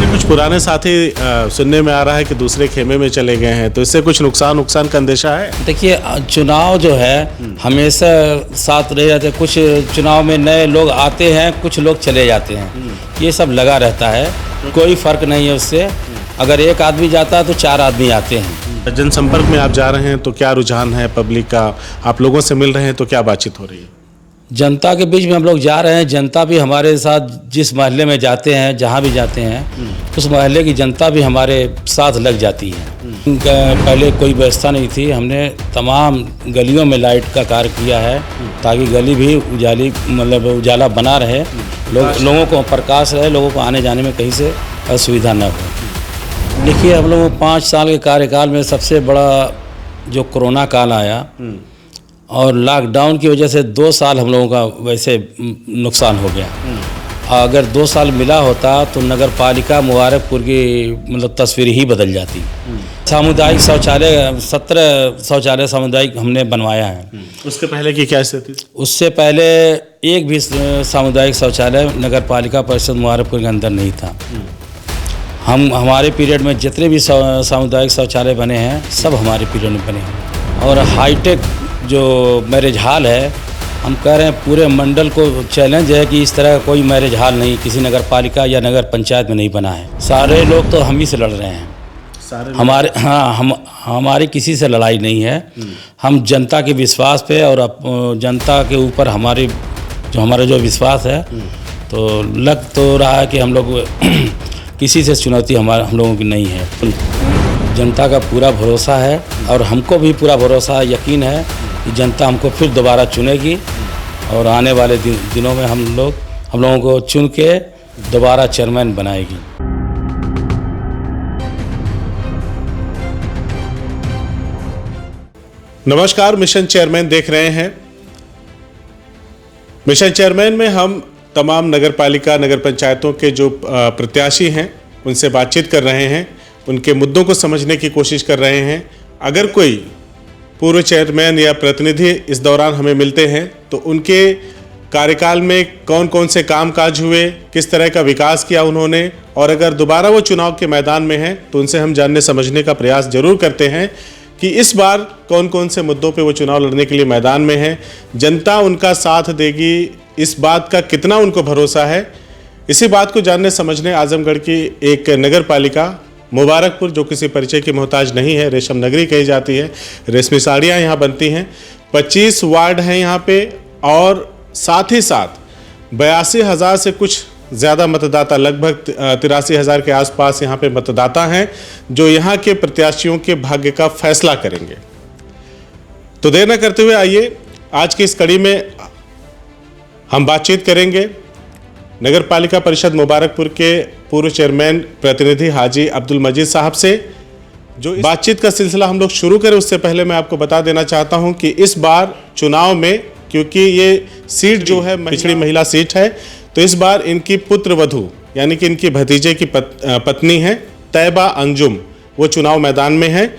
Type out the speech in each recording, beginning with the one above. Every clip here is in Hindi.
कुछ पुराने साथी सुनने में आ रहा है कि दूसरे खेमे में चले गए हैं, तो इससे कुछ नुकसान का अंदेशा है? देखिए, चुनाव जो है हमेशा साथ रह जाते हैं। कुछ चुनाव में नए लोग आते हैं, कुछ लोग चले जाते हैं, ये सब लगा रहता है, कोई फ़र्क नहीं है उससे। अगर एक आदमी जाता है तो 4 आदमी आते हैं। जनसंपर्क में आप जा रहे हैं तो क्या रुझान है पब्लिक का? आप लोगों से मिल रहे हैं तो क्या बातचीत हो रही है? जनता के बीच में हम लोग जा रहे हैं। जनता भी हमारे साथ, जिस मोहल्ले में जाते हैं, जहाँ भी जाते हैं, उस मोहल्ले की जनता भी हमारे साथ लग जाती है। पहले कोई व्यवस्था नहीं थी, हमने तमाम गलियों में लाइट का कार्य किया है ताकि गली भी उजाला बना रहे, लोगों को प्रकाश रहे, लोगों को आने जाने में कहीं से असुविधा न हो। देखिए, हम लोगों को 5 साल के कार्यकाल में सबसे बड़ा जो कोरोना काल आया और लॉकडाउन की वजह से 2 साल हम लोगों का वैसे नुकसान हो गया। अगर 2 साल मिला होता तो नगर पालिका मुबारकपुर की तस्वीर ही बदल जाती। सामुदायिक शौचालय 17 शौचालय सामुदायिक हमने बनवाया है। उसके पहले की क्या स्थिति? उससे पहले एक भी सामुदायिक शौचालय नगर पालिका परिषद मुबारकपुर के अंदर नहीं था। हमारे पीरियड में जितने भी सामुदायिक शौचालय बने हैं सब हमारे पीरियड में बने हैं। और हाईटेक जो मैरिज हॉल है, हम कह रहे हैं पूरे मंडल को चैलेंज है कि इस तरह का कोई मैरिज हॉल नहीं किसी नगर पालिका या नगर पंचायत में नहीं बना है। सारे लोग तो हम ही से लड़ रहे हैं, हमारी किसी से लड़ाई नहीं है। हम जनता के विश्वास पे और जनता के ऊपर हमारा जो विश्वास है, तो लग तो रहा है कि हम लोग किसी से चुनौती हम लोगों की नहीं है। जनता का पूरा भरोसा है और हमको भी पूरा भरोसा यकीन है कि जनता हमको फिर दोबारा चुनेगी और आने वाले दिनों में हम लोगों को चुन के दोबारा चेयरमैन बनाएगी। नमस्कार, मिशन चेयरमैन देख रहे हैं। मिशन चेयरमैन में हम तमाम नगर पालिका नगर पंचायतों के जो प्रत्याशी हैं उनसे बातचीत कर रहे हैं, उनके मुद्दों को समझने की कोशिश कर रहे हैं। अगर कोई पूर्व चेयरमैन या प्रतिनिधि इस दौरान हमें मिलते हैं तो उनके कार्यकाल में कौन कौन से कामकाज हुए, किस तरह का विकास किया उन्होंने, और अगर दोबारा वो चुनाव के मैदान में हैं तो उनसे हम जानने समझने का प्रयास जरूर करते हैं कि इस बार कौन कौन से मुद्दों पे वो चुनाव लड़ने के लिए मैदान में है, जनता उनका साथ देगी, इस बात का कितना उनको भरोसा है। इसी बात को जानने समझने आजमगढ़ की एक नगर पालिका मुबारकपुर, जो किसी परिचय की मोहताज नहीं है, रेशम नगरी कही जाती है, रेशमी साड़ियाँ यहाँ बनती हैं, 25 वार्ड हैं यहाँ पे, और साथ ही साथ 82,000 से कुछ ज़्यादा मतदाता, लगभग 83,000 के आसपास यहाँ पे मतदाता हैं जो यहाँ के प्रत्याशियों के भाग्य का फैसला करेंगे। तो देर न करते हुए आइए आज की इस कड़ी में हम बातचीत करेंगे नगर पालिका परिषद मुबारकपुर के पूर्व चेयरमैन प्रतिनिधि हाजी अब्दुल मजीद साहब से। जो बातचीत का सिलसिला हम लोग शुरू करें उससे पहले मैं आपको बता देना चाहता हूं कि इस बार चुनाव में, क्योंकि ये सीट जो है पिछड़ी महिला सीट है, तो इस बार इनकी पुत्र वधू यानी कि इनकी भतीजे की पत्नी है तैयबा अंजुम, वो चुनाव मैदान में है।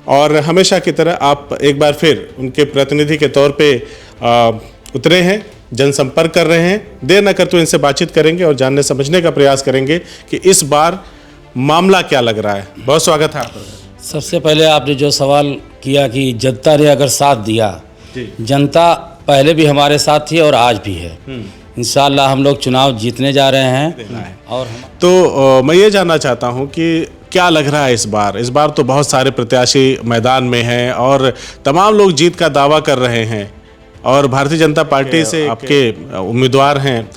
और हमेशा की तरह आप एक बार फिर उनके प्रतिनिधि के तौर पे उतरे हैं, जनसंपर्क कर रहे हैं। देर न करते इनसे बातचीत करेंगे और जानने समझने का प्रयास करेंगे कि इस बार मामला क्या लग रहा है। बहुत स्वागत है आपका। सबसे पहले आपने जो सवाल किया कि जनता ने अगर साथ दिया, जनता पहले भी हमारे साथ थी और आज भी है। इंशाअल्लाह हम लोग चुनाव जीतने जा रहे हैं। और तो मैं ये जानना चाहता हूँ कि क्या लग रहा है इस बार तो बहुत सारे प्रत्याशी मैदान में हैं और तमाम लोग जीत का दावा कर रहे हैं, और भारतीय जनता पार्टी से आपके उम्मीदवार हैं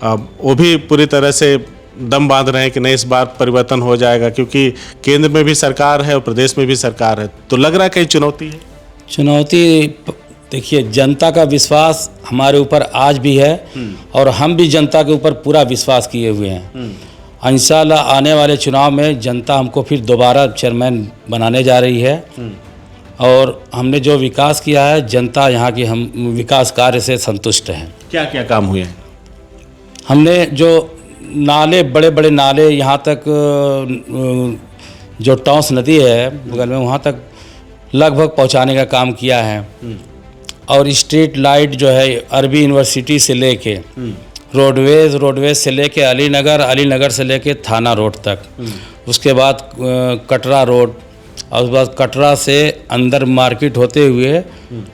वो भी पूरी तरह से दम बांध रहे हैं कि नहीं, इस बार परिवर्तन हो जाएगा, क्योंकि केंद्र में भी सरकार है और प्रदेश में भी सरकार है। तो लग रहा है कहीं चुनौती है? चुनौती देखिए, जनता का विश्वास हमारे ऊपर आज भी है और हम भी जनता के ऊपर पूरा विश्वास किए हुए हैं। इंशाअल्लाह आने वाले चुनाव में जनता हमको फिर दोबारा चेयरमैन बनाने जा रही है। और हमने जो विकास किया है, जनता यहाँ की हम विकास कार्य से संतुष्ट हैं। क्या क्या काम हुए हैं? हमने जो नाले, बड़े बड़े नाले यहाँ तक, जो टॉन्स नदी है बगल में, वहाँ तक लगभग पहुँचाने का काम किया है। और स्ट्रीट लाइट जो है अरबी यूनिवर्सिटी से लेके रोडवेज से लेके अलीनगर से लेके थाना रोड तक, उसके बाद कटरा रोड, और उसके बाद कटरा से अंदर मार्केट होते हुए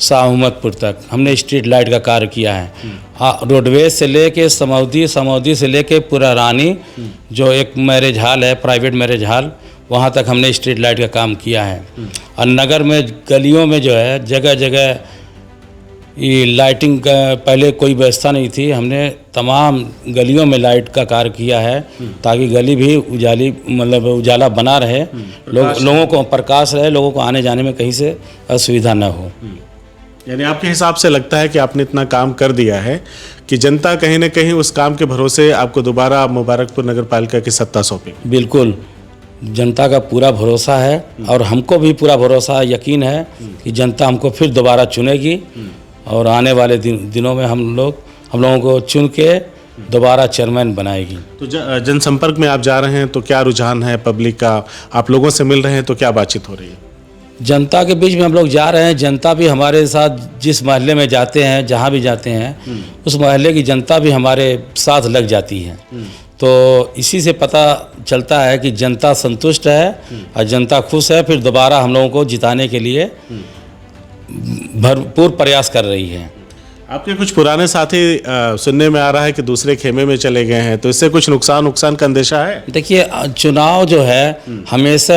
शाहमदपुर तक हमने स्ट्रीट लाइट का कार्य किया है। हाँ, रोडवेज से लेके समौदी से लेके पूरा रानी, जो एक मैरिज हॉल है, प्राइवेट मैरिज हॉल, वहाँ तक हमने स्ट्रीट लाइट का काम किया है। और नगर में गलियों में जो है जगह जगह ये लाइटिंग का पहले कोई व्यवस्था नहीं थी, हमने तमाम गलियों में लाइट का कार्य किया है ताकि गली भी उजाला बना रहे, लोगों को प्रकाश रहे, लोगों को आने जाने में कहीं से असुविधा न हो। यानी आपके हिसाब से लगता है कि आपने इतना काम कर दिया है कि जनता कहीं ना कहीं उस काम के भरोसे आपको दोबारा मुबारकपुर नगर पालिका की सत्ता सौंपेगी? बिल्कुल, जनता का पूरा भरोसा है और हमको भी पूरा भरोसा यकीन है कि जनता हमको फिर दोबारा चुनेगी और आने वाले दिनों में हम लोगों को चुन के दोबारा चेयरमैन बनाएगी। तो जनसंपर्क में आप जा रहे हैं तो क्या रुझान है पब्लिक का? आप लोगों से मिल रहे हैं तो क्या बातचीत हो रही है? जनता के बीच में हम लोग जा रहे हैं, जनता भी हमारे साथ जिस मोहल्ले में जाते हैं, जहाँ भी जाते हैं, उस मोहल्ले की जनता भी हमारे साथ लग जाती है। तो इसी से पता चलता है कि जनता संतुष्ट है और जनता खुश है, फिर दोबारा हम लोगों को जिताने के लिए भरपूर प्रयास कर रही है। आपके कुछ पुराने साथी सुनने में आ रहा है कि दूसरे खेमे में चले गए हैं, तो इससे कुछ नुकसान का अंदेशा है? देखिए, चुनाव जो है हमेशा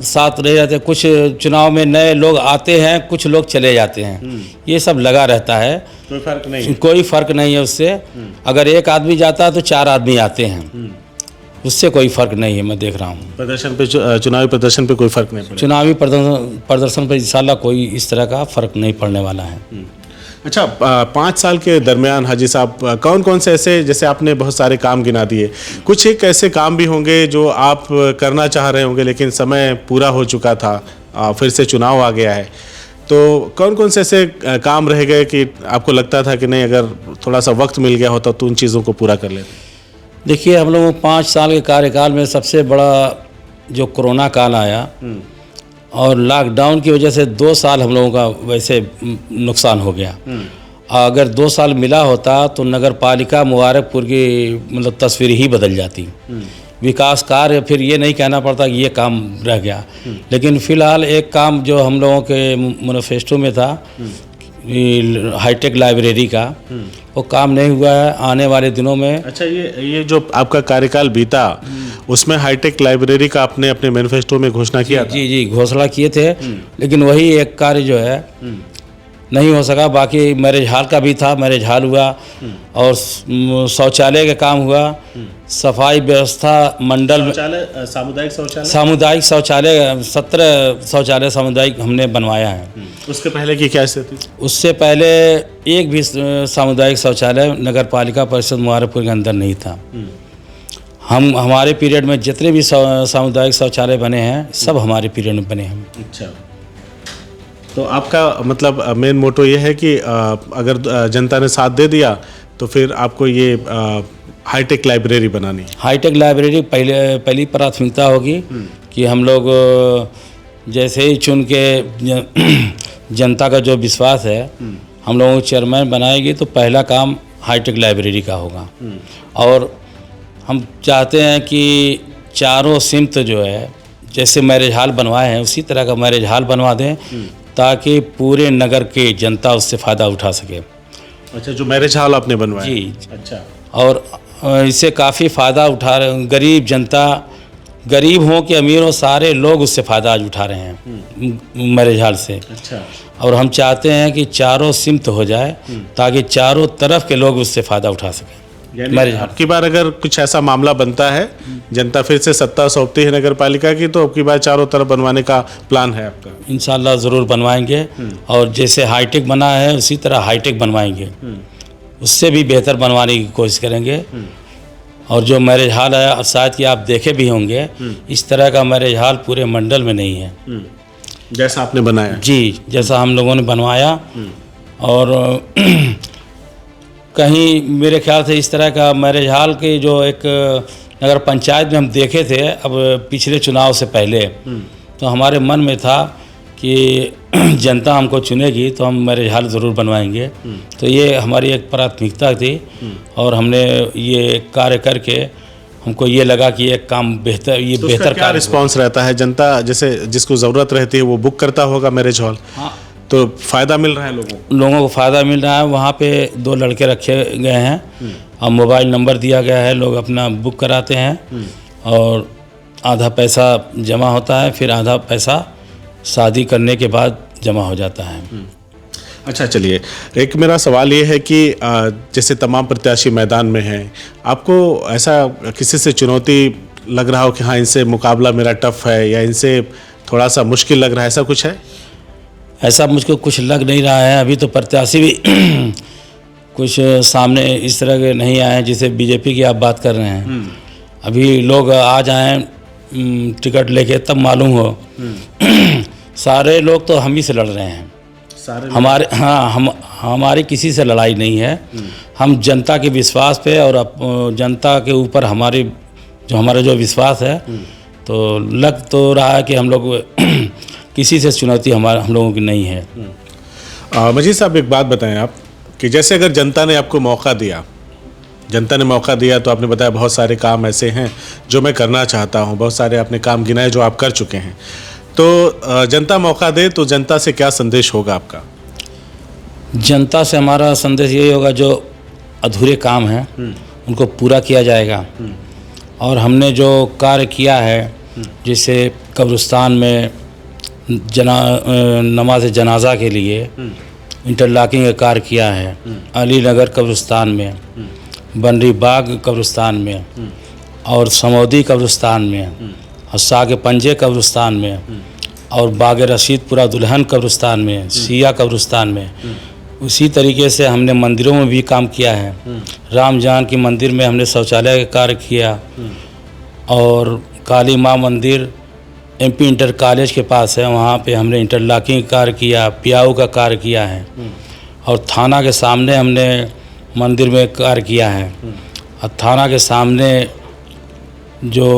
साथ रह जाते हैं, कुछ चुनाव में नए लोग आते हैं, कुछ लोग चले जाते हैं, ये सब लगा रहता है, कोई फर्क नहीं है उससे। अगर एक आदमी जाता है तो 4 आदमी आते हैं, उससे कोई फर्क नहीं है। मैं देख रहा हूँ प्रदर्शन पे, चुनावी प्रदर्शन पे कोई फर्क नहीं पड़ेगा। चुनावी प्रदर्शन पे इंशाल्लाह कोई इस तरह का फर्क नहीं पड़ने वाला है। अच्छा, 5 साल के दरमियान हाजी साहब कौन कौन से ऐसे, जैसे आपने बहुत सारे काम गिना दिए, कुछ एक ऐसे काम भी होंगे जो आप करना चाह रहे होंगे लेकिन समय पूरा हो चुका था, फिर से चुनाव आ गया है, तो कौन कौन से ऐसे काम रह गए कि आपको लगता था कि नहीं, अगर थोड़ा सा वक्त मिल गया होता तो उन चीज़ों को पूरा कर लेते? देखिए, हम लोगों को 5 साल के कार्यकाल में सबसे बड़ा जो कोरोना काल आया और लॉकडाउन की वजह से 2 साल हम लोगों का वैसे नुकसान हो गया। अगर 2 साल मिला होता तो नगर पालिका मुबारकपुर की तस्वीर ही बदल जाती। विकास कार्य फिर ये नहीं कहना पड़ता कि ये काम रह गया, लेकिन फ़िलहाल एक काम जो हम लोगों के मैनिफेस्टो में था, हाईटेक लाइब्रेरी का, वो काम नहीं हुआ है। आने वाले दिनों में अच्छा, ये जो आपका कार्यकाल बीता उसमें हाईटेक लाइब्रेरी का आपने अपने मैनिफेस्टो में घोषणा किया था? जी, घोषणा किए थे, लेकिन वही एक कार्य जो है नहीं हो सका। बाकी मैरिज हॉल का भी था, मैरिज हॉल हुआ और शौचालय का काम हुआ, सफाई व्यवस्था मंडल में सामुदायिक शौचालय 17 शौचालय सामुदायिक हमने बनवाया है। उसके पहले की क्या स्थिति? उससे पहले एक भी सामुदायिक शौचालय नगर पालिका परिषद मुबारकपुर के अंदर नहीं था। हमारे पीरियड में जितने भी सामुदायिक शौचालय बने हैं सब हमारे पीरियड में बने हैं। अच्छा, तो आपका मतलब मेन मोटो ये है कि अगर जनता ने साथ दे दिया तो फिर आपको ये हाईटेक लाइब्रेरी बनानी है? हाईटेक लाइब्रेरी पहली प्राथमिकता होगी कि हम लोग जैसे ही चुन के जनता का जो विश्वास है हम लोगों को चेयरमैन बनाएगी तो पहला काम हाईटेक लाइब्रेरी का होगा। और हम चाहते हैं कि चारों सिमत जो है, जैसे मैरिज हॉल बनवाए हैं उसी तरह का मैरिज हॉल बनवा दें ताकि पूरे नगर की जनता उससे फ़ायदा उठा सके। अच्छा, जो मैरिज हॉल आपने बनवाया? जी। अच्छा, और इससे काफ़ी फ़ायदा उठा रहे गरीब जनता, गरीब हो कि अमीर हो, सारे लोग उससे फ़ायदा आज उठा रहे हैं मैरिज हॉल से। अच्छा, और हम चाहते हैं कि चारों सिमत हो जाए ताकि चारों तरफ के लोग उससे फ़ायदा उठा सकें। यानी आपकी बार अगर कुछ ऐसा मामला बनता है, जनता फिर से सत्ता सौंपती है नगर पालिका की, तो आपकी बार चारों तरफ बनवाने का प्लान है आपका? इंशाल्लाह ज़रूर बनवाएंगे और जैसे हाईटेक बना है उसी तरह हाईटेक बनवाएंगे, उससे भी बेहतर बनवाने की कोशिश करेंगे। और जो मैरिज हॉल है, अब शायद कि आप देखे भी होंगे, इस तरह का मैरिज हॉल पूरे मंडल में नहीं है जैसा आपने बनाया। जी, जैसा हम लोगों ने बनवाया। और कहीं मेरे ख्याल से इस तरह का मैरिज हॉल के जो एक नगर पंचायत में हम देखे थे अब पिछले चुनाव से पहले, तो हमारे मन में था कि जनता हमको चुनेगी तो हम मेरे हाल ज़रूर बनवाएंगे। तो ये हमारी एक प्राथमिकता थी और हमने ये कार्य करके हमको ये लगा कि ये काम बेहतर, ये तो बेहतर क्या कार्य रिस्पांस रहता है? जनता जैसे जिसको ज़रूरत रहती है वो बुक करता होगा मैरिज हॉल, हाँ, तो फ़ायदा मिल रहा है लोगों को फ़ायदा मिल रहा है। वहाँ पे 2 लड़के रखे गए हैं और मोबाइल नंबर दिया गया है, लोग अपना बुक कराते हैं और आधा पैसा जमा होता है, फिर आधा पैसा शादी करने के बाद जमा हो जाता है। अच्छा, चलिए, एक मेरा सवाल ये है कि जैसे तमाम प्रत्याशी मैदान में हैं, आपको ऐसा किसी से चुनौती लग रहा हो कि हाँ इनसे मुकाबला मेरा टफ है या इनसे थोड़ा सा मुश्किल लग रहा है, ऐसा कुछ है? ऐसा मुझको कुछ लग नहीं रहा है। अभी तो प्रत्याशी भी कुछ सामने इस तरह के नहीं आए हैं जिसे बीजेपी की आप बात कर रहे हैं। अभी लोग आ जाएं टिकट लेके तब मालूम हो। सारे लोग तो हम ही से लड़ रहे हैं, सारे हमारे, हाँ, हमारी किसी से लड़ाई नहीं है। हम जनता के विश्वास पे और जनता के ऊपर हमारा जो विश्वास है, तो लग तो रहा है कि हम लोग किसी से चुनौती हम लोगों की नहीं है। मजीद साहब, एक बात बताएं आप कि जैसे अगर जनता ने आपको मौका दिया, तो आपने बताया बहुत सारे काम ऐसे हैं जो मैं करना चाहता हूं, बहुत सारे आपने काम गिनाए जो आप कर चुके हैं, तो जनता मौका दे तो जनता से क्या संदेश होगा आपका? जनता से हमारा संदेश यही होगा, जो अधूरे काम हैं उनको पूरा किया जाएगा। और हमने जो कार्य किया है, जैसे कब्रिस्तान में नमाज जनाजा के लिए इंटरलॉकिंग का कार्य किया है, अली नगर कब्रिस्तान में, बनरी बाग कब्रिस्तान में और समौदी कब्रिस्तान में और साग पंजे कब्रिस्तान में और बाग रशीदपुरा दुल्हन कब्रिस्तान में, सिया कब्रिस्तान में। उसी तरीके से हमने मंदिरों में भी काम किया है। राम जानकी मंदिर में हमने शौचालय का कार्य किया और काली माँ मंदिर MP इंटर कॉलेज के पास है, वहाँ पे हमने इंटरलॉकिंग कार्य किया, पियाऊ का कार्य किया है और थाना के सामने हमने मंदिर में कार्य किया है। और थाना के सामने जो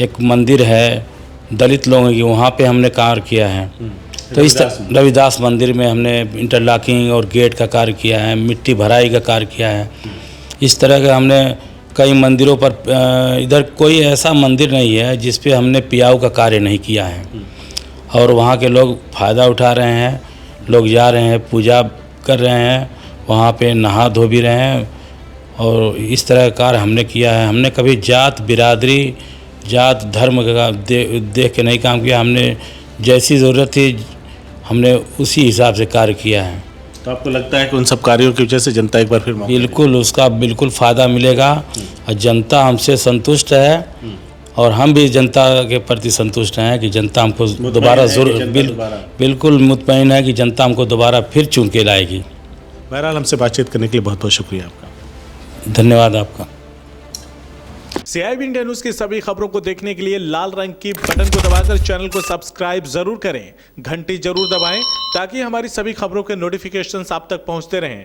एक मंदिर है दलित लोगों की, वहाँ पे हमने कार्य किया है। तो इस रविदास मंदिर में हमने इंटरलॉकिंग और गेट का कार्य किया है, मिट्टी भराई का कार्य किया है। इस तरह का हमने कई मंदिरों पर, इधर कोई ऐसा मंदिर नहीं है जिस पे हमने पियाऊ का कार्य नहीं किया है। और वहाँ के लोग फ़ायदा उठा रहे हैं, लोग जा रहे हैं, पूजा कर रहे हैं, वहाँ पे नहा धो भी रहे हैं। और इस तरह का कार्य हमने किया है। हमने कभी जात बिरादरी, जात धर्म का देख के नहीं काम किया। हमने जैसी ज़रूरत थी हमने उसी हिसाब से कार्य किया है। तो आपको लगता है कि उन सब कार्यों की वजह से जनता एक बार फिर बिल्कुल उसका बिल्कुल फ़ायदा मिलेगा और जनता हमसे संतुष्ट है और हम भी जनता के प्रति संतुष्ट हैं कि जनता हमको दोबारा ज़रूर, बिल्कुल मुतमईन है कि जनता हमको दोबारा फिर चुन के लाएगी। बहरहाल, हमसे बातचीत करने के लिए बहुत बहुत शुक्रिया आपका। धन्यवाद आपका। CIB इंडिया न्यूज़ की सभी खबरों को देखने के लिए लाल रंग की बटन को दबाकर चैनल को सब्सक्राइब जरूर करें, घंटी जरूर दबाएं ताकि हमारी सभी खबरों के नोटिफिकेशंस आप तक पहुंचते रहें।